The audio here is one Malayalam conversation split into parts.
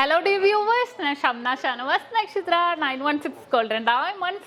Hello dear viewers, SHAMNA Nakshathra 916 golden diamonds.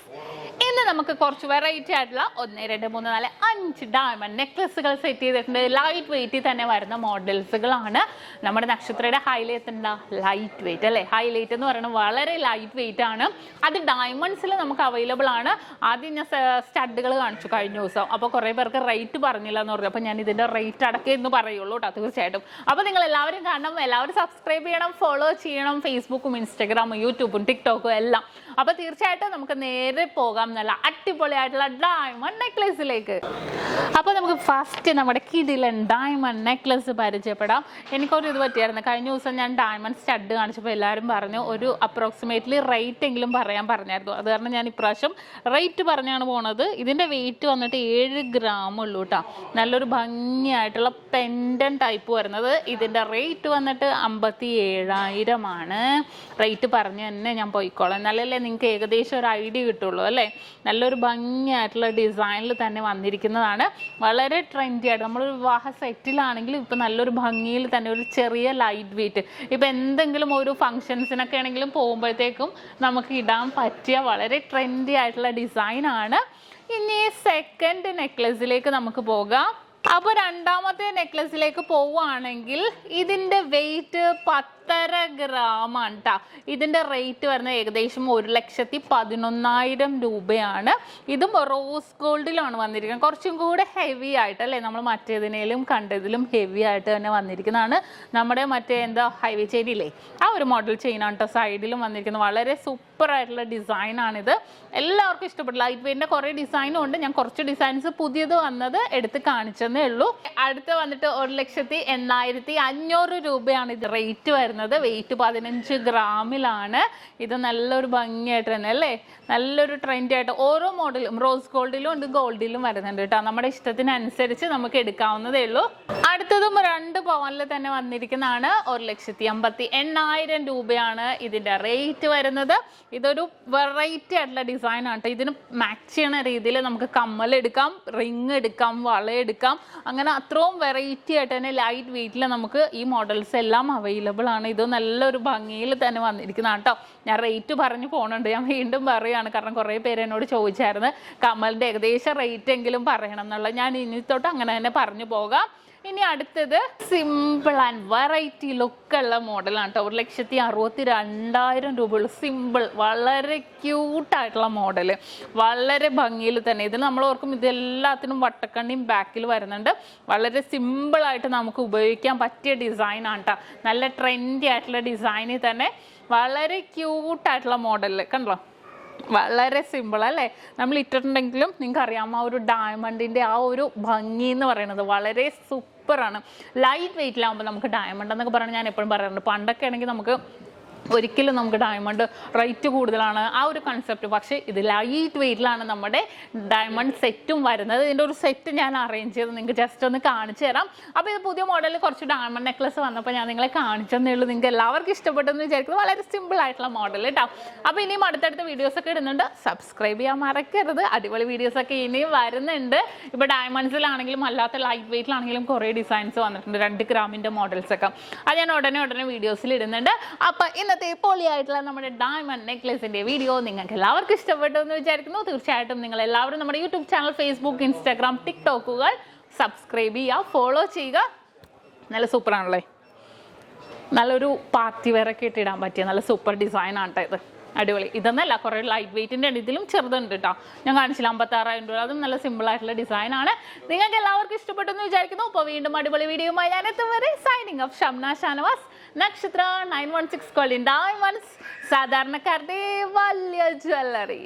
ഇന്ന് നമുക്ക് കുറച്ച് വെറൈറ്റി ആയിട്ടുള്ള 1 2 3 4 5 ഡയമണ്ട് നെക്ലസുകൾ സെറ്റ് ചെയ്തിട്ടുണ്ട്. ലൈറ്റ് വെയിറ്റിൽ തന്നെ വരുന്ന മോഡൽസുകളാണ്. നമ്മുടെ നക്ഷത്രയുടെ ഹൈലൈറ്റ് എന്താ? ലൈറ്റ് വെയിറ്റ് അല്ലേ? ഹൈലൈറ്റ് എന്ന് പറയുന്നത് വളരെ ലൈറ്റ് വെയിറ്റ് ആണ്. അത് ഡയമണ്ട്സിൽ നമുക്ക് അവൈലബിൾ ആണ്. ആദ്യം ഞാൻ സ്റ്റഡുകൾ കാണിച്ചു കഴിഞ്ഞ ദിവസം. അപ്പോൾ കുറേ പേർക്ക് റേറ്റ് പറഞ്ഞില്ല എന്ന് പറഞ്ഞു. അപ്പോൾ ഞാൻ ഇതിൻ്റെ റേറ്റ് അടക്കം എന്ന് പറയുള്ളൂ കേട്ടോ, തീർച്ചയായിട്ടും. അപ്പോൾ നിങ്ങൾ എല്ലാവരും കാണണം, എല്ലാവരും സബ്സ്ക്രൈബ് ചെയ്യണം, ഫോളോ ചെയ്യണം. ഫേസ്ബുക്കും ഇൻസ്റ്റഗ്രാമും യൂട്യൂബും ടിക്ടോക്കും എല്ലാം. അപ്പോൾ തീർച്ചയായിട്ടും നമുക്ക് നേരെ പോകാം നല്ല അടിപൊളിയായിട്ടുള്ള ഡയമണ്ട് നെക്ലസിലേക്ക്. അപ്പോൾ നമുക്ക് ഫസ്റ്റ് നമ്മുടെ കിടിലൻ ഡയമണ്ട് നെക്ലസ് പരിചയപ്പെടാം. എനിക്കൊരു ഇത് പറ്റിയായിരുന്നു. കഴിഞ്ഞ ദിവസം ഞാൻ ഡയമണ്ട് സ്റ്റഡ് കാണിച്ചപ്പോൾ എല്ലാവരും പറഞ്ഞു ഒരു അപ്രോക്സിമേറ്റ്ലി റേറ്റ് എങ്കിലും പറയാൻ പറഞ്ഞായിരുന്നു. അത് കാരണം ഞാൻ ഇപ്രാവശ്യം റേറ്റ് പറഞ്ഞാണ് പോണത്. ഇതിൻ്റെ വെയിറ്റ് വന്നിട്ട് 7 ഗ്രാം ഉള്ളൂ കേട്ടോ. നല്ലൊരു ഭംഗിയായിട്ടുള്ള പെൻഡൻ ടൈപ്പ് വരുന്നത്. ഇതിൻ്റെ റേറ്റ് വന്നിട്ട് 57,000 ആണ്. റേറ്റ് പറഞ്ഞ് തന്നെ ഞാൻ പോയിക്കോളാം, നല്ലല്ലേ നിങ്ങൾക്ക് ഏകദേശം ഒരു ഐഡിയ കിട്ടുള്ളൂ അല്ലേ. നല്ലൊരു ഭംഗിയായിട്ടുള്ള ഡിസൈനിൽ തന്നെ വന്നിരിക്കുന്നതാണ്. വളരെ ട്രെൻഡി ആയിട്ട് നമ്മളൊരു വിവാഹ സെറ്റിലാണെങ്കിലും ഇപ്പം നല്ലൊരു ഭംഗിയിൽ തന്നെ ഒരു ചെറിയ ലൈറ്റ് വെയിറ്റ്, ഇപ്പം എന്തെങ്കിലും ഒരു ഫങ്ഷൻസിനൊക്കെ ആണെങ്കിലും പോകുമ്പോഴത്തേക്കും നമുക്ക് ഇടാൻ പറ്റിയ വളരെ ട്രെൻഡി ആയിട്ടുള്ള ഡിസൈനാണ്. ഇനി സെക്കൻഡ് നെക്ലസിലേക്ക് നമുക്ക് പോകാം. അപ്പോൾ രണ്ടാമത്തെ നെക്ലസിലേക്ക് പോവുകയാണെങ്കിൽ ഇതിൻ്റെ വെയിറ്റ് 10.5 ഗ്രാമാണ് കേട്ടോ. ഇതിൻ്റെ റേറ്റ് വരുന്നത് ഏകദേശം 1,11,000 രൂപയാണ്. ഇതും റോസ് ഗോൾഡിലാണ് വന്നിരിക്കുന്നത്. കുറച്ചും കൂടെ ഹെവി ആയിട്ട് അല്ലേ, നമ്മൾ മറ്റേതിനേലും കണ്ടതിലും ഹെവി ആയിട്ട് തന്നെ വന്നിരിക്കുന്നതാണ്. നമ്മുടെ മറ്റേ എന്താ ഹൈവേ ചെയിനില്ലേ, ആ ഒരു മോഡൽ ചെയിനാണ് കേട്ടോ സൈഡിലും വന്നിരിക്കുന്നത്. വളരെ സൂപ്പർ ആയിട്ടുള്ള ഡിസൈനാണിത്. എല്ലാവർക്കും ഇഷ്ടപ്പെട്ടു. ലൈറ്റ് വെയിറ്റിൻ്റെ കുറേ ഡിസൈനും ഉണ്ട്. ഞാൻ കുറച്ച് ഡിസൈൻസ് പുതിയത് വന്നത് എടുത്ത് കാണിച്ചെന്നേ ഉള്ളൂ. അടുത്ത് വന്നിട്ട് 1,80,500 രൂപയാണ് ഇത് റേറ്റ് വരുന്നത്. വെയിറ്റ് 15 ഗ്രാമിലാണ്. ഇത് നല്ലൊരു ഭംഗിയായിട്ട് തന്നെ അല്ലേ, നല്ലൊരു ട്രെൻഡി ആയിട്ട് ഓരോ മോഡലും റോസ് ഗോൾഡിലും ഉണ്ട്, ഗോൾഡിലും വരുന്നുണ്ട് കേട്ടോ. നമ്മുടെ ഇഷ്ടത്തിനനുസരിച്ച് നമുക്ക് എടുക്കാവുന്നതേ ഉള്ളൂ. അടുത്തതും 2 പവനിൽ തന്നെ വന്നിരിക്കുന്നതാണ്. 1,58,000 രൂപയാണ് ഇതിൻ്റെ റേറ്റ് വരുന്നത്. ഇതൊരു വെറൈറ്റി ആയിട്ടുള്ള ഡിസൈൻ ആണ് കേട്ടോ. ഇതിന് മാച്ച് ചെയ്യണ രീതിയിൽ നമുക്ക് കമ്മൽ എടുക്കാം, റിങ് എടുക്കാം, വള എടുക്കാം. അങ്ങനെ അത്രയും വെറൈറ്റി ആയിട്ട് തന്നെ ലൈറ്റ് വെയിറ്റിൽ നമുക്ക് ഈ മോഡൽസ് എല്ലാം അവൈലബിൾ ആണ്. ഇത് നല്ലൊരു ഭംഗിയിൽ തന്നെ വന്നിരിക്കുന്നതാണ് കേട്ടോ. ഞാൻ റേറ്റ് പറഞ്ഞു പോകുന്നുണ്ട്, ഞാൻ വീണ്ടും പറയുകയാണ്. കാരണം കുറേ പേര് എന്നോട് ചോദിച്ചായിരുന്നു കമ്മലിൻ്റെ ഏകദേശം റേറ്റ് എങ്കിലും പറയണം എന്നുള്ളത്. ഞാൻ ഇനി തൊട്ട് അങ്ങനെ തന്നെ പറഞ്ഞു പോകാം. ഇനി അടുത്തത് സിമ്പിൾ ആൻഡ് വെറൈറ്റി ലുക്കുള്ള മോഡലാണ് കേട്ടോ. 1,62,000 രൂപയുള്ള സിമ്പിൾ വളരെ ക്യൂട്ടായിട്ടുള്ള മോഡൽ, വളരെ ഭംഗിയിൽ തന്നെ. ഇതിൽ നമ്മൾ ഓർക്കും ഇതെല്ലാത്തിനും വട്ടക്കണ്ണിയും ബാക്കിൽ വരുന്നുണ്ട്. വളരെ സിമ്പിളായിട്ട് നമുക്ക് ഉപയോഗിക്കാൻ പറ്റിയ ഡിസൈനാണ് കേട്ടോ. നല്ല ട്രെൻഡി ആയിട്ടുള്ള ഡിസൈനിൽ തന്നെ വളരെ ക്യൂട്ടായിട്ടുള്ള മോഡൽ കണ്ടല്ലോ. വളരെ സിമ്പിൾ അല്ലേ, നമ്മൾ ഇട്ടിട്ടുണ്ടെങ്കിലും നിങ്ങൾക്ക് അറിയാം ആ ഒരു ഡയമണ്ടിൻ്റെ ആ ഒരു ഭംഗി എന്ന് പറയുന്നത് വളരെ സൂപ്പറാണ്. ലൈറ്റ് വെയിറ്റിലാകുമ്പോൾ നമുക്ക് ഡയമണ്ട് എന്നൊക്കെ പറഞ്ഞാൽ ഞാൻ എപ്പോഴും പറയാറുണ്ട്. പണ്ടൊക്കെ ആണെങ്കിൽ നമുക്ക് ഒരിക്കലും നമുക്ക് ഡയമണ്ട് റേറ്റ് കൂടുതലാണ് ആ ഒരു കൺസെപ്റ്റ്. പക്ഷേ ഇത് ലൈറ്റ് വെയിറ്റിലാണ് നമ്മുടെ ഡയമണ്ട് സെറ്റും വരുന്നത്. ഇതിൻ്റെ ഒരു സെറ്റ് ഞാൻ അറേഞ്ച് ചെയ്ത് നിങ്ങൾക്ക് ജസ്റ്റ് ഒന്ന് കാണിച്ചു തരാം. അപ്പോൾ ഇത് പുതിയ മോഡലിൽ കുറച്ച് ഡയമണ്ട് നെക്ലസ് വന്നപ്പോൾ ഞാൻ നിങ്ങളെ കാണിച്ചെന്നേ ഉള്ളൂ. നിങ്ങൾക്ക് എല്ലാവർക്കും ഇഷ്ടപ്പെട്ടെന്ന് വിചാരിക്കുന്നത്. വളരെ സിമ്പിൾ ആയിട്ടുള്ള മോഡൽ കേട്ടോ. അപ്പോൾ ഇനിയും അടുത്തടുത്ത വീഡിയോസൊക്കെ ഇടുന്നുണ്ട്, സബ്സ്ക്രൈബ് ചെയ്യാൻ മറക്കരുത്. അടിപൊളി വീഡിയോസൊക്കെ ഇനിയും വരുന്നുണ്ട്. ഇപ്പോൾ ഡയമണ്ട്സിലാണെങ്കിലും അല്ലാത്ത ലൈറ്റ് വെയിറ്റിലാണെങ്കിലും കുറേ ഡിസൈൻസ് വന്നിട്ടുണ്ട്. 2 ഗ്രാമിൻ്റെ മോഡൽസൊക്കെ അത് ഞാൻ ഉടനെ വീഡിയോസിൽ ഇടുന്നുണ്ട്. അപ്പോൾ ഇന്നത്തെ പൊളിയായിട്ടുള്ള നമ്മുടെ ഡയമണ്ട് നെക്ലസിന്റെ വീഡിയോ നിങ്ങൾക്ക് എല്ലാവർക്കും ഇഷ്ടപ്പെട്ടു എന്ന് വിചാരിക്കുന്നു. തീർച്ചയായിട്ടും നിങ്ങൾ എല്ലാവരും നമ്മുടെ യൂട്യൂബ് ചാനൽ, ഫേസ്ബുക്ക്, ഇൻസ്റ്റാഗ്രാം, ടിക്ടോക്കുകൾ സബ്സ്ക്രൈബ് ചെയ്യുക, ഫോളോ ചെയ്യുക. നല്ല സൂപ്പറാണല്ലേ, നല്ലൊരു പാർട്ടി വെയറൊക്കെ ഇട്ടിടാൻ പറ്റിയ നല്ല സൂപ്പർ ഡിസൈനാണ് കേട്ടോ ഇത്. അടിപൊളി. ഇതൊന്നല്ല, കുറേ ലൈറ്റ് വെയിറ്റിൻ്റെ ഇതിലും ചെറുതുണ്ട് കേട്ടോ. ഞാൻ കാണിച്ചില്ല 56,000 രൂപ. അതും നല്ല സിമ്പിൾ ആയിട്ടുള്ള ഡിസൈനാണ്. നിങ്ങൾക്ക് എല്ലാവർക്കും ഇഷ്ടപ്പെട്ടു എന്ന് വിചാരിക്കുന്നു. അപ്പോൾ വീണ്ടും അടിപൊളി വീഡിയോയുമായി ഞാൻ എത്തുവരെ സൈനിങ് ഓഫ്. ഷംന ഷാനവാസ്, നക്ഷത്ര 916 golden diamonds, സാധാരണക്കാരുടെ വലിയ ജ്വല്ലറി.